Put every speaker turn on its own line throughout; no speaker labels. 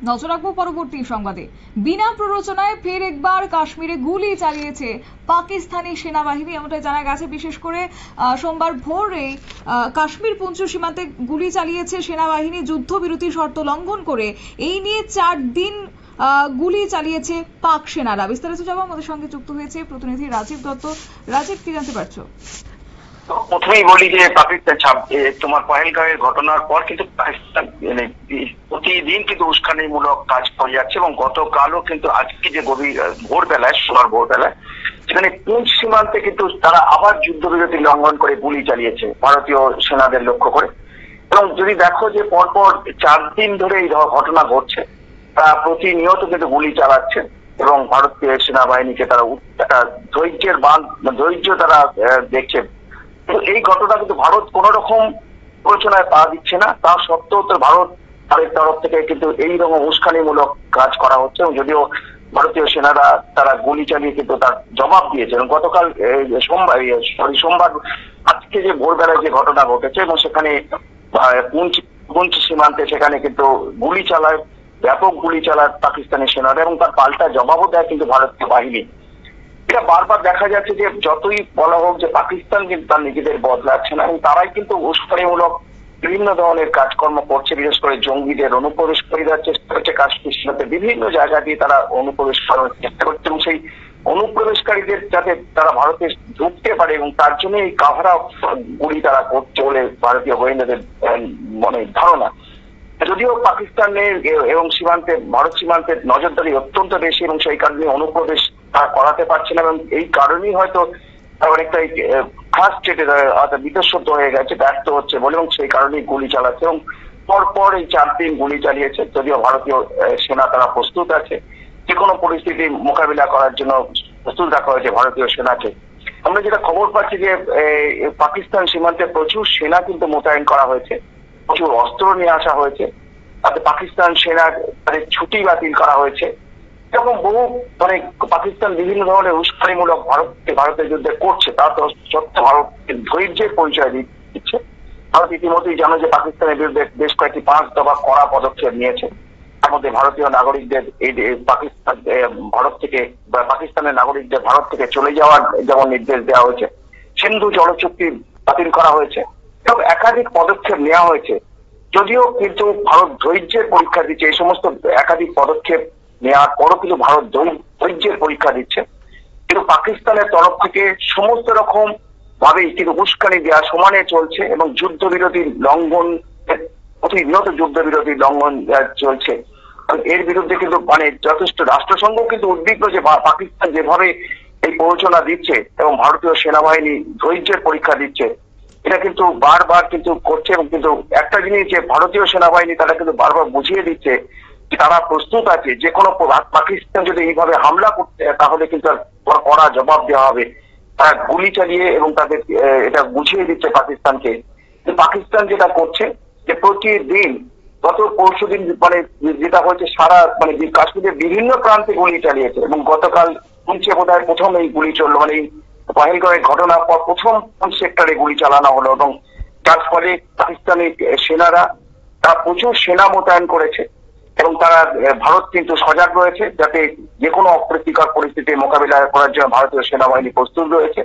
নজর রাখবো পরবর্তী সংবাদে। বিনা প্ররোচনায় ফের একবার কাশ্মীরে গুলি চালিয়েছে পাকিস্তানি সেনাবাহিনী, এমনটাই জানা গেছে। বিশেষ করে সোমবার ভোরে কাশ্মীর পুঞ্চ সীমান্তে গুলি চালিয়েছে সেনাবাহিনী যুদ্ধবিরতি শর্ত লঙ্ঘন করে। এই নিয়ে 4 দিন গুলি চালিয়েছে পাক সেনারা। বিস্তারিত জানাবো, আমাদের সঙ্গে যুক্ত হয়েছে প্রতিনিধি রাজীব দত্ত। রাজীব, কি জানতে পারছো?
প্রথমেই বলি যে পাকিস্তান তোমার পহেলগাঁওয়ের ঘটনার পর কিন্তু পাকিস্তান প্রতিদিন কিন্তু উস্কানিমূলক কাজ করে যাচ্ছে, এবং গতকালও কিন্তু আজকে যে গভীর ভোরবেলায়, সোমবার ভোরবেলায় সেখানে পুঞ্চ সীমান্তে কিন্তু তারা আবার যুদ্ধবিরতি লঙ্ঘন করে গুলি চালিয়েছে ভারতীয় সেনাদের লক্ষ্য করে। এবং যদি দেখো যে পরপর 4 দিন ধরে এই ঘটনা ঘটছে, তারা প্রতিনিয়ত কিন্তু গুলি চালাচ্ছে এবং ভারতীয় সেনাবাহিনীকে তারা একটা ধৈর্য তারা দেখছে। এই ঘটনা কিন্তু ভারত কোন রকম আলোচনায় পা দিচ্ছে না, তা সত্ত্বেও তো ভারত তাদের তরফ থেকে কিন্তু এইরকম উস্কানিমূলক কাজ করা হচ্ছে। এবং যদিও ভারতীয় সেনারা তারা গুলি চালিয়ে কিন্তু তার জবাব দিয়েছে। এবং গতকাল সোমবার আজকে যে ভোরবেলায় যে ঘটনা ঘটেছে, এবং সেখানে পুঞ্চ সীমান্তে সেখানে কিন্তু গুলি চালায়, ব্যাপক গুলি চালায় পাকিস্তানি সেনারা, এবং তার পাল্টা জবাবও দেয় কিন্তু ভারতীয় বাহিনী। এটা বারবার দেখা যাচ্ছে যে যতই বলা হোক যে পাকিস্তান কিন্তু তার নিজেদের বদলাচ্ছে না, এবং তারাই কিন্তু উস্কানিমূলক বিভিন্ন ধরনের কাজকর্ম করছে। বিশেষ করে জঙ্গিদের অনুপ্রবেশ করে দেওয়ার চেষ্টা করছে কাশ্মীর সীমান্তে, বিভিন্ন জায়গা দিয়ে তারা অনুপ্রবেশ করার চেষ্টা করছে, এবং সেই অনুপ্রবেশকারীদের যাতে তারা ভারতে ঢুকতে পারে এবং তার জন্য এই কাভারা গুলি তারা করছে বলে ভারতীয় গোয়েন্দাদের মনে ধারণা। যদিও পাকিস্তানের এবং ভারত সীমান্তের নজরদারি অত্যন্ত বেশি, এবং সেই কারণে অনুপ্রবেশ তারা করাতে পারছে না, এবং এই কারণেই হয়তো অনেকটাই ফ্রাস্ট্রেটেড অর্থাৎ বিতঃসত্ত্ব হয়ে গেছে, ব্যর্থ হচ্ছে বলে, এবং সেই কারণেই গুলি চালাচ্ছে। এবং পরপর এই 4 দিন গুলি চালিয়েছে। যদিও ভারতীয় সেনা তারা প্রস্তুত আছে, যে কোনো পরিস্থিতি মোকাবিলা করার জন্য প্রস্তুত রাখা হয়েছে ভারতীয় সেনাকে। আমরা যেটা খবর পাচ্ছি যে পাকিস্তান সীমান্তে প্রচুর সেনা কিন্তু মোতায়েন করা হয়েছে, প্রচুর অস্ত্র নিয়ে আসা হয়েছে, তাতে পাকিস্তান সেনার তাদের ছুটি বাতিল করা হয়েছে। এরকম বহু পাকিস্তান বিভিন্ন ধরনের উস্কানিমূলক ভারতের বিরুদ্ধে করছে, তা তো সত্ত্বেও ভারত ধৈর্যের পরিচয় দিচ্ছে। ভারত ইতিমধ্যেই জানো যে পাকিস্তানের বিরুদ্ধে বেশ কয়েকটি 5 দফা কড়া পদক্ষেপ নিয়েছে। তার মধ্যে ভারতীয় নাগরিকদের পাকিস্তানের নাগরিকদের ভারত থেকে চলে যাওয়ার যেমন নির্দেশ দেওয়া হয়েছে, সিন্ধু জল চুক্তি বাতিল করা হয়েছে, এবং একাধিক পদক্ষেপ নেওয়া হয়েছে। যদিও কিন্তু ভারত ধৈর্যের পরীক্ষা দিচ্ছে, এই সমস্ত একাধিক পদক্ষেপ নেওয়ার পরও কিন্তু ভারত ধৈর্যের পরীক্ষা দিচ্ছে। কিন্তু পাকিস্তানের তরফ থেকে সমস্ত রকম ভাবেই কিন্তু উস্কানি দেওয়া সমানে চলছে, এবং যুদ্ধবিরতি লঙ্ঘন, প্রতিনিয়ত যুদ্ধবিরতি লঙ্ঘন চলছে। এর বিরুদ্ধে কিন্তু যথেষ্ট রাষ্ট্রসংঘ কিন্তু উদ্বিগ্ন যে পাকিস্তান যেভাবে এই প্ররোচনা দিচ্ছে এবং ভারতীয় সেনাবাহিনী ধৈর্যের পরীক্ষা দিচ্ছে, এটা কিন্তু বারবার কিন্তু করছে। এবং কিন্তু একটা জিনিস যে ভারতীয় সেনাবাহিনী তারা কিন্তু বারবার বুঝিয়ে দিচ্ছে তারা প্রস্তুত আছে, যে কোনো পাকিস্তান যদি এইভাবে হামলা করতে তাহলে কিন্তু কড়া জবাব দেওয়া হবে। তারা গুলি চালিয়ে এবং তাদের এটা বুঝিয়ে দিচ্ছে পাকিস্তানকে। পাকিস্তান যেটা করছে যে প্রতিদিন গত পরশুদিন যেটা হয়েছে সারা কাশ্মীরের বিভিন্ন প্রান্তে গুলি চালিয়েছে, এবং গতকাল পুঞ্চে বোধহয় প্রথম এই গুলি চললো, এই পহেলগাঁওয়ের ঘটনার পর প্রথম সেক্টরে গুলি চালানো হলো। এবং যার ফলে পাকিস্তানি সেনারা তারা প্রচুর সেনা মোতায়েন করেছে, এবং তারা ভারত কিন্তু সজাগ রয়েছে যাতে যে কোনো অপ্রীতিকর পরিস্থিতি মোকাবিলা করার জন্য ভারতীয় সেনাবাহিনী প্রস্তুত রয়েছে।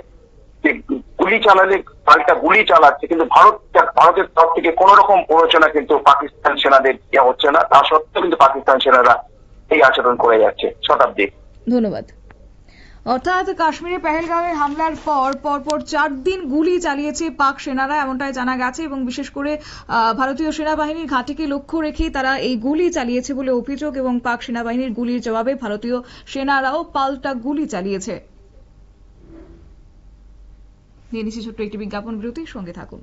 গুলি চালালে পাল্টা গুলি চালাচ্ছে, কিন্তু ভারতের তরফ থেকে কোন রকম প্ররোচনা কিন্তু পাকিস্তান সেনাদের দেওয়া হচ্ছে না, তা সত্ত্বেও কিন্তু পাকিস্তান সেনারা এই আচরণ করে যাচ্ছে। শতাব্দী,
ধন্যবাদ। অর্থাৎ কাশ্মীরে পেহেলগাঁওয়ের হামলার পরপর 4 দিন গুলি চালিয়েছে পাক সেনারা, এমনটাই জানা গেছে। এবং বিশেষ করে ভারতীয় সেনাবাহিনীর ঘাঁটিকে লক্ষ্য রেখে তারা এই গুলি চালিয়েছে বলে অভিযোগ, এবং পাক সেনাবাহিনীর গুলির জবাবে ভারতীয় সেনারাও পাল্টা গুলি চালিয়েছে। নিয়ে নিচ্ছি ছোট্ট একটি বিজ্ঞাপন বিরতি, সঙ্গে থাকুন।